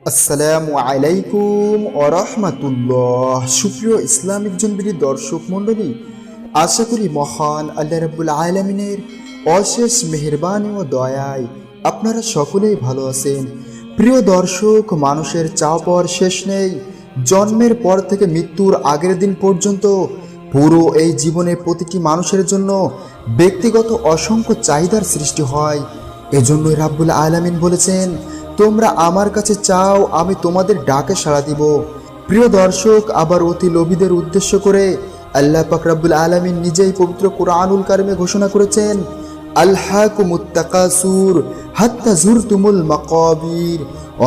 আসসালামু আলাইকুম ওরহমাতুল্লাহ। সুপ্রিয় ইসলামিক জনপ্রিয় দর্শক মণ্ডলী, আশা করি মহান আল্লাহ রাব্বুল আলামিনের অশেষ মেহেরবানি ও দয়ায় আপনারা সকলেই ভালো আছেন। প্রিয় দর্শক, মানুষের চাওয়া পাওয়ার শেষ নেই। জন্মের পর থেকে মৃত্যুর আগের দিন পর্যন্ত পুরো এই জীবনে প্রতিটি মানুষের জন্য ব্যক্তিগত অসংখ্য চাহিদার সৃষ্টি হয়। এজন্যই রাব্বুল আলামিন বলেছেন, তোমরা আমার কাছে চাও, আমি তোমাদের ডাকে সাড়া দিব। প্রিয় দর্শক, আবার অতি লোভীদের উদ্দেশ্য করে আল্লাহ পাক রব্বুল আলামিন নিজেই পবিত্র কুরআনুল কারিমে ঘোষণা করেছেন, আলহাকুমুত তাকাসুর হাত্তা যুরতুমুল মাকাবির,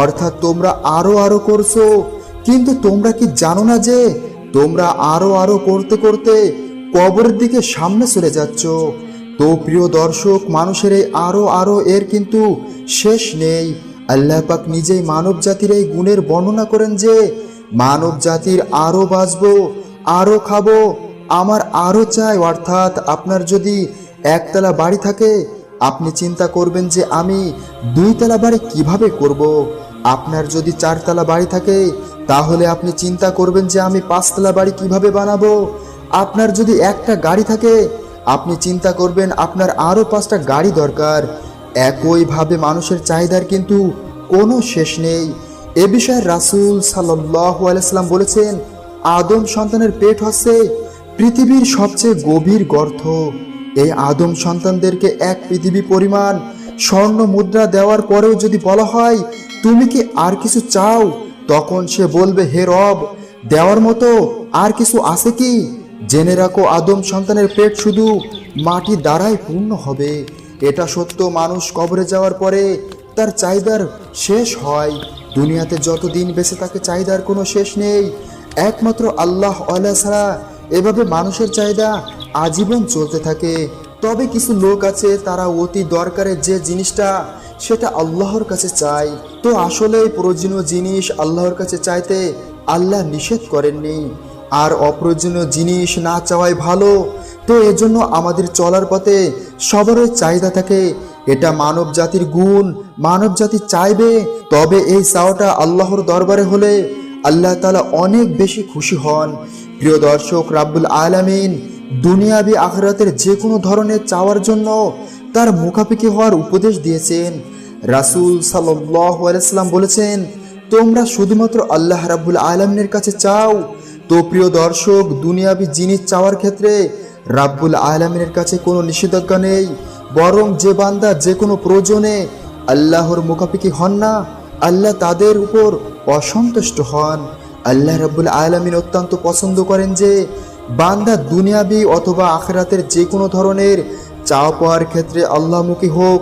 অর্থাৎ তোমরা আরো করছো, কিন্তু তোমরা কি জানো না যে তোমরা আরো করতে করতে কবরের দিকে সামনে চলে যাচ্ছ। তো প্রিয় দর্শক, মানুষের এই আরো এর কিন্তু শেষ নেই। আল্লাহ পাক নিজেই মানব জাতির এই গুণের বর্ণনা করেন যে মানব জাতির আরো বাঁচবো, আরো খাবো, আমার আরো চাই। অর্থাৎ আপনার যদি একতলা বাড়ি থাকে, আপনি চিন্তা করবেন যে আমি দুইতলা বাড়ি কিভাবে করব। আপনার যদি চারতলা বাড়ি থাকে, তাহলে আপনি চিন্তা করবেন যে আমি পাঁচতলা বাড়ি কিভাবে বানাবো। আপনার যদি একটা গাড়ি থাকে, আপনি চিন্তা করবেন আপনার আরো 5টা গাড়ি দরকার। একইভাবে মানুষের চাহিদার কিন্তু কোনো শেষ নেই। এ বিষয়ে রাসূল সাল্লাল্লাহু আলাইহি সাল্লাম বলেছেন, আদম সন্তানের পেট হচ্ছে পৃথিবীর সবচেয়ে গভীর গর্ত। এই আদম সন্তানদেরকে এক পৃথিবী পরিমাণ স্বর্ণ মুদ্রা দেওয়ার পরেও যদি বলা হয় তুমি কি আর কিছু চাও, তখন সে বলবে, হে রব, দেওয়ার মতো আর কিছু আছে কি? জেনে রাখো, আদম সন্তানের পেট শুধু মাটি দ্বারাই পূর্ণ হবে। এটা সত্য, মানুষ কবরে যাওয়ার পরে তার চাহিদার শেষ হয়। দুনিয়াতে যতদিন বেঁচে থাকে চাহিদার কোনো শেষ নেই। একমাত্র আল্লাহ আল্লাহ ছাড়া এভাবে মানুষের চাহিদা আজীবন চলতে থাকে। তবে কিছু লোক আছে, তারা অতি দরকারের যে জিনিসটা সেটা আল্লাহর কাছে চায়। তো আসলে প্রয়োজনীয় জিনিস আল্লাহর কাছে চাইতে আল্লাহ নিষেধ করেননি, আর অপ্রয়োজনীয় জিনিস না চাওয়াই ভালো। তো এজন্য আমাদের চলার পথে সবারই চাহিদা থাকে। এটা মানব জাতির গুণ, মানব জাতি চাইবে। তবে এই চাওয়াটা আল্লাহর দরবারে হলে আল্লাহ তাআলা অনেক বেশি খুশি হন। প্রিয় দর্শক, রাব্বুল আলামিন দুনিয়াবি আখিরাতের যে কোনো ধরনের চাওয়ার জন্য তার মুখাপেক্ষি হওয়ার উপদেশ দিয়েছেন। রাসূল সাল্লাল্লাহু আলাইহি সাল্লাম বলেছেন, তোমরা শুধুমাত্র আল্লাহ রাব্বুল আলামিনের কাছে চাও। তো প্রিয় দর্শক, দুনিয়াবি জিনিস চাওয়ার ক্ষেত্রে রাব্বুল আলামিনের কাছে কোনো নিষেধাজ্ঞা নেই। বরং যে বান্দা যে কোনো প্রয়োজনে আল্লাহর মুখাপেক্ষি হন না, আল্লাহ তাদের উপর অসন্তুষ্ট হন। আল্লাহ রাব্বুল আলামিন অত্যন্ত পছন্দ করেন যে বান্দা দুনিয়াবি অথবা আখিরাতের যে কোনো ধরনের চাওয়া পাওয়ার ক্ষেত্রে আল্লাহমুখী হোক।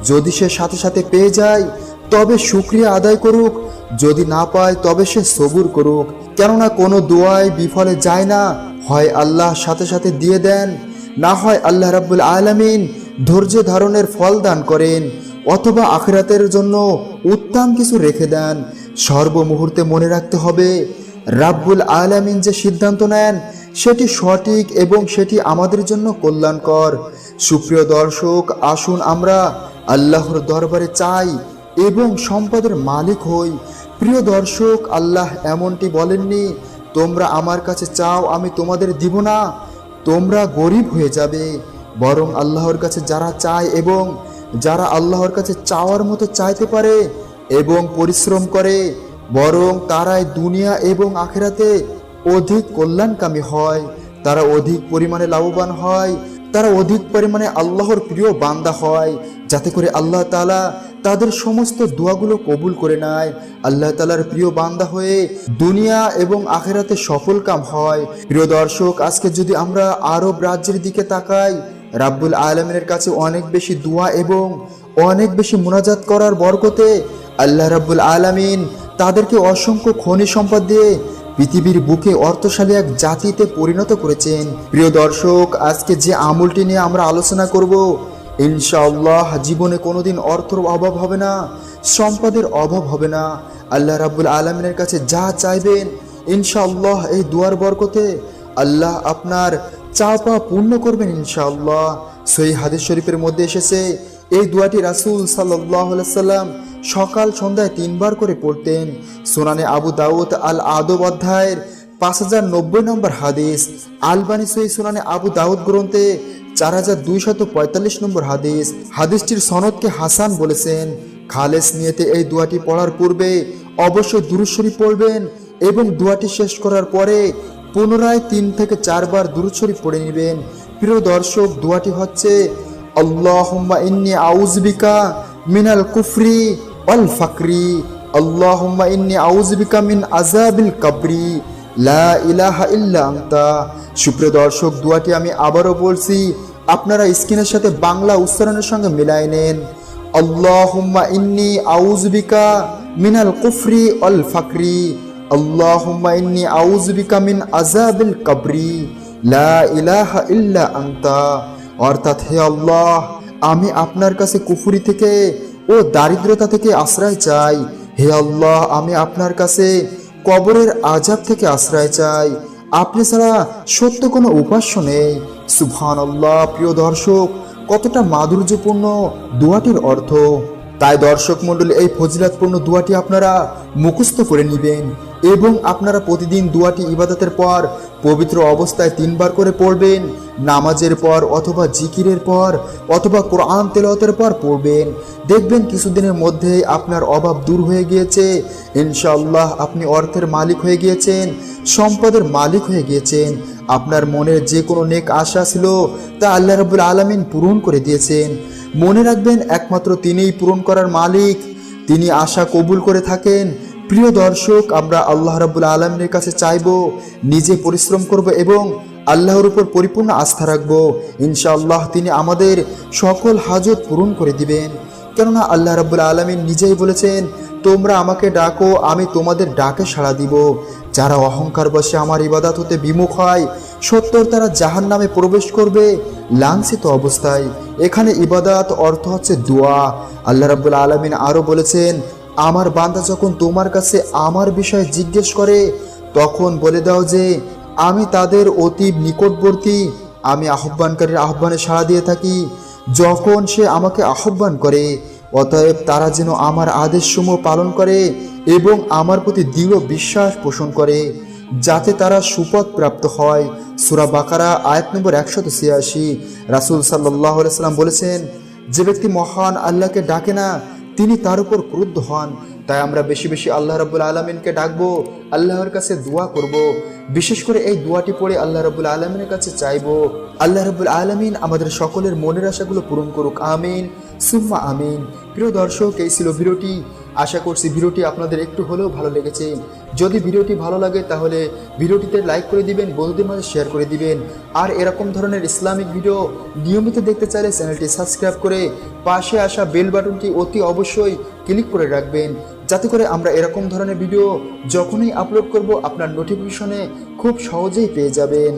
যদি সে সাথে সাথে পেয়ে যায় তবে শুকরিয়া আদায় করুক, যদি না পায় তবে সে সবুর করুক। কেননা কোনো দোয়াই বিফলে যায় না। হয় আল্লাহ সাথে সাথে দিয়ে দেন, না হয় আল্লাহ রাব্বুল আলামিন ধৈর্য ধারণের ফল দান করেন, অথবা আখিরাতের জন্য উত্তম কিছু রেখে দেন। সর্বমুহূর্তে মনে রাখতে হবে, রাব্বুল আলামিন যে সিদ্ধান্ত নেন সেটি সঠিক এবং সেটি আমাদের জন্য কল্যাণকর। সুপ্রিয় দর্শক, আসুন আমরা আল্লাহর দরবারে চাই এবং সম্পদের মালিক হই। প্রিয় দর্শক, আল্লাহ এমনটি বলেননি, তোমরা আমার কাছে চাও, আমি তোমাদের দিব না, তোমরা গরিব হয়ে যাবে। বরং আল্লাহর কাছে যারা চায় এবং যারা আল্লাহর কাছে চাওয়ার মতো চাইতে পারে এবং পরিশ্রম করে, বরং তারাই দুনিয়া এবং আখিরাতে অধিক কল্যাণকামী হয়। তারা অধিক পরিমাণে লাভবান হয়, তারা অধিক পরিমাণে আল্লাহর প্রিয় বান্দা হয়, যাতে করে আল্লাহ তাআলা তাদের সমস্ত দোয়াগুলো কবুল করে নেয়। আল্লাহ তাআলার প্রিয় বান্দা হয়ে দুনিয়া এবং আখিরাতে সফল কাম হয়। প্রিয় দর্শক, আজকে যদি আমরা আরব রাজ্যের দিকে তাকাই, রাব্বুল আলামিনের কাছে অনেক বেশি দোয়া এবং অনেক বেশি মুনাজাত করার বরকতে আল্লাহ রাব্বুল আলামিন তাদেরকে অসংখ্য খনি সম্পদ দিয়ে পৃথিবীর বুকে অর্থশালী এক জাতিতে পরিণত করেছেন। প্রিয় দর্শক, আজকে যে আমলটি নিয়ে আমরা আলোচনা করব, ইনশাআল্লাহ জীবনে কোনোদিন অর্থের অভাব হবে না, সম্পদের অভাব হবে না। আল্লাহ রাব্বুল আলামিনের কাছে যা চাইবেন, ইনশাআল্লাহ এই দুয়ার বরকতে আল্লাহ আপনার চাওয়া পূর্ণ করবেন ইনশাআল্লাহ। সহিহ হাদিস শরীফের মধ্যে এসেছে, এই দোয়াটি রাসূল সাল্লাল্লাহু আলাইহি সাল্লাম সকাল সন্ধ্যায় 3 বার করে পড়তেন। সুনানে আবু দাউদ আল আদব অধ্যায়ের 5090 নম্বর হাদিস, আলবানী সহিহ সুনানে আবু দাউদ গ্রন্থে 4245 নম্বর হাদিস। হাদিসটির সনদকে হাসান বলেছেন। খালেস নিয়তে এই দোয়াটি পড়ার পূর্বে অবশ্যই দুরূদ শরীফ পড়বেন এবং দোয়াটি শেষ করার পরে পুনরায় 3 থেকে 4 বার দুরূদ শরীফ পড়ে নেবেন। প্রিয় দর্শক, দোয়াটি হচ্ছে আল্লাহুম্মা ইন্নী আউযু বিকা মিনাল কুফরি ওয়াল ফাকরি, আল্লাহুম্মা ইন্নী আউযু বিকা মিন আযাবিল কবরি, লা ইলাহা ইল্লা আনতা। সুপ্রিয় দর্শক, দোয়াটি আমি আবারও বলছি, আপনারা স্ক্রিনের সাথে বাংলা উচ্চারণের সঙ্গে মিলাই নেন। আল্লাহুম্মা ইন্নী আউযু বিকা মিনাল কুফরি ওয়াল ফাকরি, আল্লাহুম্মা ইন্নী আউযু বিকা মিন আযাবিল কবরি, লা ইলাহা ইল্লা আনতা। অর্থাৎ, হে আল্লাহ, আমি আপনার কাছে কুফরি থেকে ও দারিদ্রতা থেকে আশ্রয় চাই। হে আল্লাহ, আমি আপনার কাছে কবরের আযাব থেকে আশ্রয় চাই। আপনি ছাড়া সত্য কোনো উপাস্য নেই। সুবহানাল্লাহ। প্রিয় দর্শক, কতটা মাধুর্যপূর্ণ দোয়াটির অর্থ। তাই দর্শক মণ্ডলী, এই ফজিলাতপূর্ণ দোয়াটি আপনারা মুখস্থ করে নেবেন এবং আপনারা প্রতিদিন দোয়াটি ইবাদতের পর পবিত্র অবস্থায় 3 বার করে পড়বেন। নামাজের পর অথবা জিকিরের পর অথবা কোরআন তেলাওয়াতের পর পড়বেন। দেখবেন কিছুদিনের মধ্যেই আপনার অভাব দূর হয়ে গিয়েছে। ইনশাআল্লাহ আপনি অর্থের মালিক হয়ে গিয়েছেন, সম্পদের মালিক হয়ে গিয়েছেন। আপনার মনের যে কোনো নেক আশা ছিল তা আল্লাহ রাব্বুল আলামিন পূরণ করে দিয়েছেন। মনে রাখবেন, একমাত্র তিনিই পূরণ করার মালিক, তিনি আশা কবুল করে থাকেন। প্রিয় দর্শক, আমরা আল্লাহ রাব্বুল আলামিনের কাছে চাইব, নিজে পরিশ্রম করব এবং আল্লাহর উপর পরিপূর্ণ আস্থা রাখব। ইনশাআল্লাহ তিনি আমাদের সকল হাজত পূরণ করে দিবেন। কেননা আল্লাহ রাব্বুল আলামিন নিজেই বলেছেন, তোমরা আমাকে ডাকো, আমি তোমাদের ডাকে সাড়া দিব। যারা অহংকার বশে আমার ইবাদত হতে বিমুখ হয়, সত্তর তারা জাহান্নামে প্রবেশ করবে লাঞ্ছিত অবস্থায়। এখানে ইবাদত অর্থ হচ্ছে দোয়া। আল্লাহ রাব্বুল আলামিন আরও বলেছেন, আমার বান্দা যখন তোমার কাছে আমার বিষয়ে জিজ্ঞেস করে, তখন বলে দাও যে আমি তাদের অতি নিকটবর্তী, আমি আহ্বানকারীর আহ্বানে সাড়া দিয়ে থাকি যখন সে আমাকে আহ্বান করে। অতএব তারা যেন আমার আদেশসমূহ পালন করে এবং আমার প্রতি দৃঢ় বিশ্বাস পোষণ করে, যাতে তারা সুপথ প্রাপ্ত হয়। সূরা বাকারা আয়াত নম্বর 186। রাসূল সাল্লাল্লাহু আলাইহি সাল্লাম বলেছেন, যে ব্যক্তি মহান আল্লাহকে ডাকে না, তিনি তার উপর ক্রুদ্ধ হন। তাই আমরা বেশি বেশি আল্লাহ রাব্বুল আলামিনকে ডাকবো, আল্লাহর কাছে দোয়া করব। বিশেষ করে এই দোয়াটি পড়ে আল্লাহ রাব্বুল আলামিনের কাছে চাইবো, আল্লাহ রাব্বুল আলামিন আমাদের সকলের মনের আশাগুলো পূরণ করুক। আমিন সুম্মা আমিন। প্রিয় দর্শক, এই ছিল ভিডিওটি। আশা করছি ভিডিওটি আপনাদের একটু হলেও ভালো লেগেছে। যদি ভিডিওটি ভালো লাগে তাহলে ভিডিওটিতে লাইক করে দিবেন, বন্ধুদের মাঝে শেয়ার করে দিবেন। আর এরকম ধরনের ইসলামিক ভিডিও নিয়মিত দেখতে চাইলে চ্যানেলটি সাবস্ক্রাইব করে পাশে আসা বেল বাটনটি অতি অবশ্যই ক্লিক করে রাখবেন, যাতে করে আমরা এরকম ধরনের ভিডিও যখনই আপলোড করব আপনার নোটিফিকেশনে খুব সহজেই পেয়ে যাবেন।